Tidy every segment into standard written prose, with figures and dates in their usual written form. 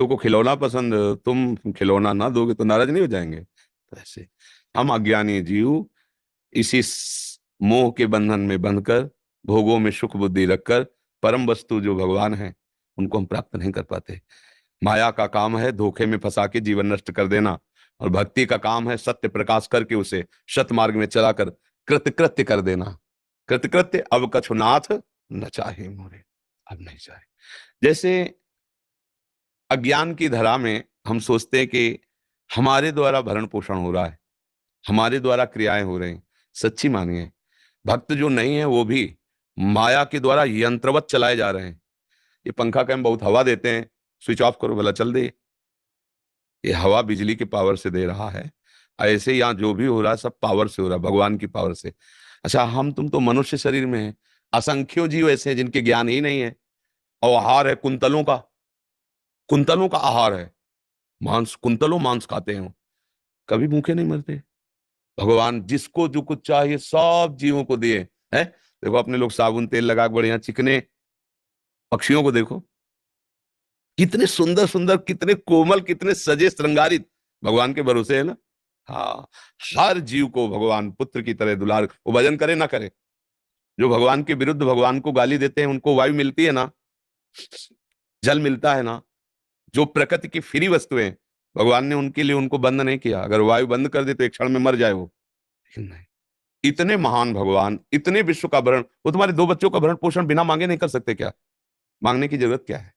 बच्चों को खिलौना पसंद, तुम खिलौना ना दोगे तो नाराज नहीं हो जाएंगे? तो ऐसे हम अज्ञानी जीव इसी मोह के बंधन में बंधकर, भोगों में सुख बुद्धि रखकर, परम वस्तु जो भगवान है उनको हम प्राप्त नहीं कर पाते। माया का काम है धोखे में फंसा के जीवन नष्ट कर देना, और भक्ति का काम है सत्य प्रकाश करके उसे सत मार्ग में चलाकर कृतकृत्य कर देना। कृतकृत्य अब कछुनाथ न चाहे मोरे, अब नहीं चाहे। जैसे अज्ञान की धरा में हम सोचते हैं कि हमारे द्वारा भरण पोषण हो रहा है, हमारे द्वारा क्रियाएं हो रही हैं। सच्ची मानिए, भक्त जो नहीं है वो भी माया के द्वारा यंत्रवत चलाए जा रहे हैं। ये पंखा का हम बहुत हवा देते हैं, स्विच ऑफ करो भला चल दे, ये हवा बिजली के पावर से दे रहा है। ऐसे यहाँ जो भी हो रहा है सब पावर से हो रहा है, भगवान की पावर से। अच्छा, हम तुम तो मनुष्य शरीर में है, असंख्यों जीव ऐसे हैं जिनके ज्ञान ही नहीं है, और आहार है कुंतलों का, कुंतलों का आहार है मांस, कुंतलों मांस खाते हैं, कभी भूखे नहीं मरते। भगवान जिसको जो कुछ चाहिए सब जीवों को दिए है। देखो अपने लोग साबुन तेल लगा के बढ़िया चिकने, पक्षियों को देखो कितने सुंदर सुंदर, कितने कोमल, कितने सजे श्रृंगारित, भगवान के भरोसे है ना। हाँ, हर जीव को भगवान पुत्र की तरह दुलार, वो भजन करे ना करे। जो भगवान के विरुद्ध भगवान को गाली देते हैं उनको वायु मिलती है ना, जल मिलता है ना। जो प्रकृति की फ्री वस्तुएं, भगवान ने उनके लिए उनको बंद नहीं किया। अगर वायु बंद कर दे तो एक क्षण में मर जाए वो, लेकिन नहीं। इतने महान भगवान, इतने विश्व का भरण, वो तुम्हारे दो बच्चों का भरण पोषण बिना मांगे नहीं कर सकते क्या? मांगने की जरूरत क्या है?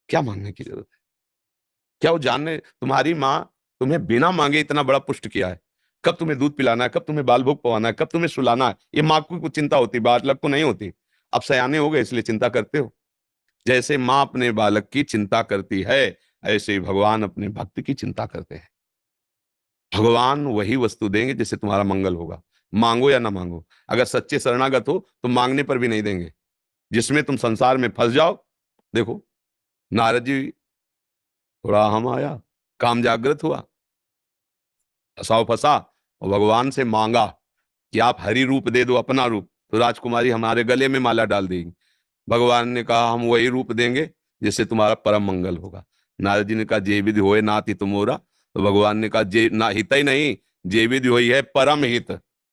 क्या मांगने की जरूरत है? क्या वो जानने, तुम्हारी माँ तुम्हें बिना मांगे इतना बड़ा पुष्ट किया है, कब तुम्हें दूध पिलाना है, कब तुम्हें बाल भोग पवाना है, कब तुम्हें सुलाना है, ये माँ को कुछ चिंता होती, बालक को नहीं होती। अब सयाने हो गए इसलिए चिंता करते हो। जैसे माँ अपने बालक की चिंता करती है, ऐसे ही भगवान अपने भक्त की चिंता करते हैं। भगवान वही वस्तु देंगे जिससे तुम्हारा मंगल होगा, मांगो या ना मांगो। अगर सच्चे शरणागत हो तो मांगने पर भी नहीं देंगे। जिसमें तुम संसार में फंस जाओ, देखो नारद जी, थोड़ा हम आया, काम जागृत हुआ, फसाओ फंसा, और भगवान से मांगा कि आप हरि रूप दे दो, अपना रूप, तो राजकुमारी हमारे गले में माला डाल देगी। भगवान ने कहा हम वही रूप देंगे जिससे तुम्हारा परम मंगल होगा। नारद जी ने कहा जे विधि होए नाति तुमोरा, तो भगवान ने कहा जे ना हित ही नहीं, जे विधि होई है परम हित।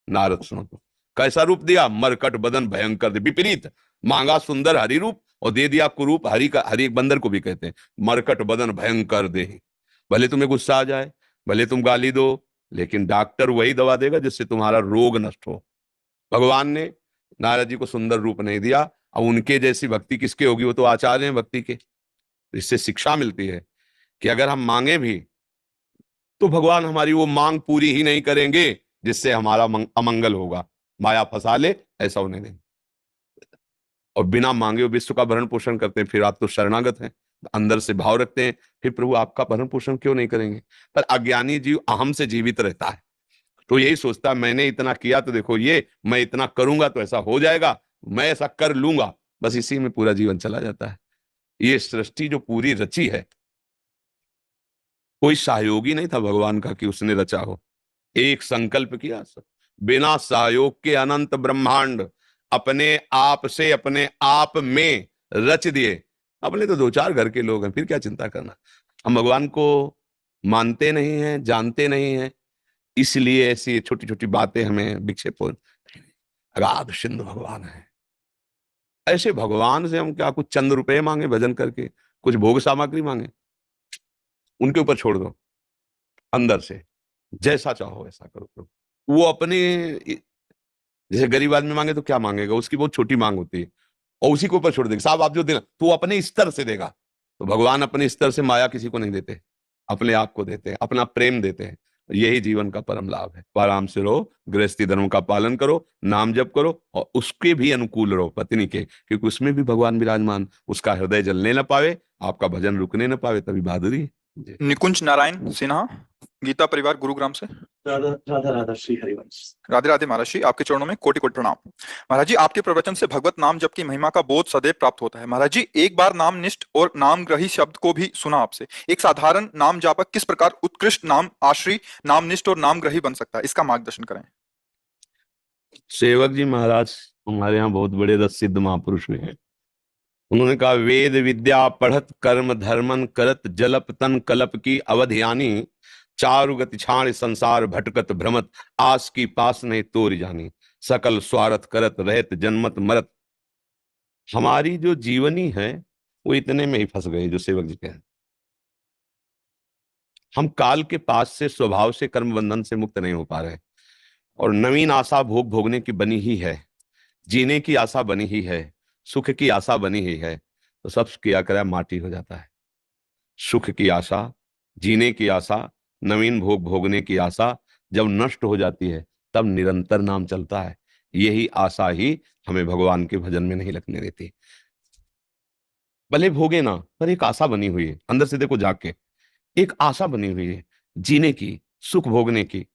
नारद सुनो तो कैसा रूप दिया, मरकट बदन भयंकर दे, विपरीत। मांगा सुंदर हरि रूप और दे दिया कुरूप। हरि का, हरि एक बंदर को भी कहते हैं, मरकट बदन भयंकर दे। भले तुम्हें गुस्सा आ जाए, भले तुम गाली दो, लेकिन डॉक्टर वही दवा देगा जिससे तुम्हारा रोग नष्ट हो। भगवान ने नारद जी को सुंदर रूप नहीं दिया। अब उनके जैसी भक्ति किसके होगी, वो तो आचार्य हैं भक्ति के। इससे शिक्षा मिलती है कि अगर हम मांगे भी तो भगवान हमारी वो मांग पूरी ही नहीं करेंगे जिससे हमारा अमंगल होगा। माया फंसा ले, ऐसा होने देंगे। और बिना मांगे वो विश्व का भरण पोषण करते हैं, फिर आप तो शरणागत हैं, अंदर से भाव रखते हैं, फिर प्रभु आपका भरण पोषण क्यों नहीं करेंगे? पर अज्ञानी जीव अहम से जीवित रहता है, तो यही सोचता है मैंने इतना किया तो देखो ये, मैं इतना करूंगा तो ऐसा हो जाएगा, मैं ऐसा कर लूंगा, बस इसी में पूरा जीवन चला जाता है। ये सृष्टि जो पूरी रची है, कोई सहयोगी नहीं था भगवान का कि उसने रचा हो, एक संकल्प किया सब। बिना सहयोग के अनंत ब्रह्मांड अपने आप से, अपने आप में रच दिए। अपने तो दो चार घर के लोग हैं, फिर क्या चिंता करना। हम भगवान को मानते नहीं हैं, जानते नहीं हैं, इसलिए ऐसी छोटी छोटी बातें हमें विक्षेप हो। अगाध सिंधु भगवान है, ऐसे भगवान से हम क्या कुछ चंद रुपए मांगे भजन करके, कुछ भोग सामग्री मांगे? उनके ऊपर छोड़ दो, अंदर से जैसा चाहो वैसा करो प्रभु। वो अपने, जैसे गरीब आदमी मांगे तो क्या मांगेगा, उसकी बहुत छोटी मांग होती है, और उसी के ऊपर छोड़ देगा, साहब आप जो देना तो वो अपने स्तर से देगा। तो भगवान अपने स्तर से माया किसी को नहीं देते, अपने आप को देते हैं, अपना प्रेम देते हैं। यही जीवन का परम लाभ है। आराम से रहो, गृहस्थी धर्म का पालन करो, नाम जप करो, और उसके भी अनुकूल रहो, पत्नी के, क्योंकि उसमें भी भगवान विराजमान। उसका हृदय जलने न पावे, आपका भजन रुकने न पावे, तभी बहादुरी है। निकुंज नारायण सिन्हा, गीता परिवार गुरुग्राम से। राधा राधा राधा श्री हरिवंश। राधे राधे महाराज जी, आपके चरणों में कोटि कोटि प्रणाम। महाराज जी, आपके प्रवचन से भगवत नाम जप की महिमा का बोध सदैव प्राप्त होता है। महाराज जी, एक बार नाम निष्ठ और नाम ग्रही शब्द को भी सुना आपसे। एक साधारण नाम जापक किस प्रकार उत्कृष्ट नाम आश्री, नाम निष्ठ और नाम ग्रही बन सकता है, इसका मार्गदर्शन करें। सेवक जी महाराज हमारे यहाँ बहुत बड़े रस सिद्ध महापुरुष हुए हैं, उन्होंने कहा वेद विद्या पढ़त कर्म धर्मन करत जलप तन कलप की अवधियानी चारु गति छाण संसार भटकत भ्रमत आस की पास नहीं तोर जानी सकल स्वार्थ करत रहत जन्मत मरत। हमारी जो जीवनी है वो इतने में ही फंस गए, जो सेवक जी कह, हम काल के पास से स्वभाव से कर्म बंधन से मुक्त नहीं हो पा रहे, और नवीन आशा भोग भोगने की बनी ही है, जीने की आशा बनी ही है, सुख की आशा बनी ही है, तो सब किया कराया माटी हो जाता है। सुख की आशा, जीने की आशा, नवीन भोग भोगने की आशा जब नष्ट हो जाती है तब निरंतर नाम चलता है। यही आशा ही हमें भगवान के भजन में नहीं लगने देती। भले भोगे ना, पर एक आशा बनी हुई है अंदर से, देखो जाके एक आशा बनी हुई है जीने की, सुख भोगने की,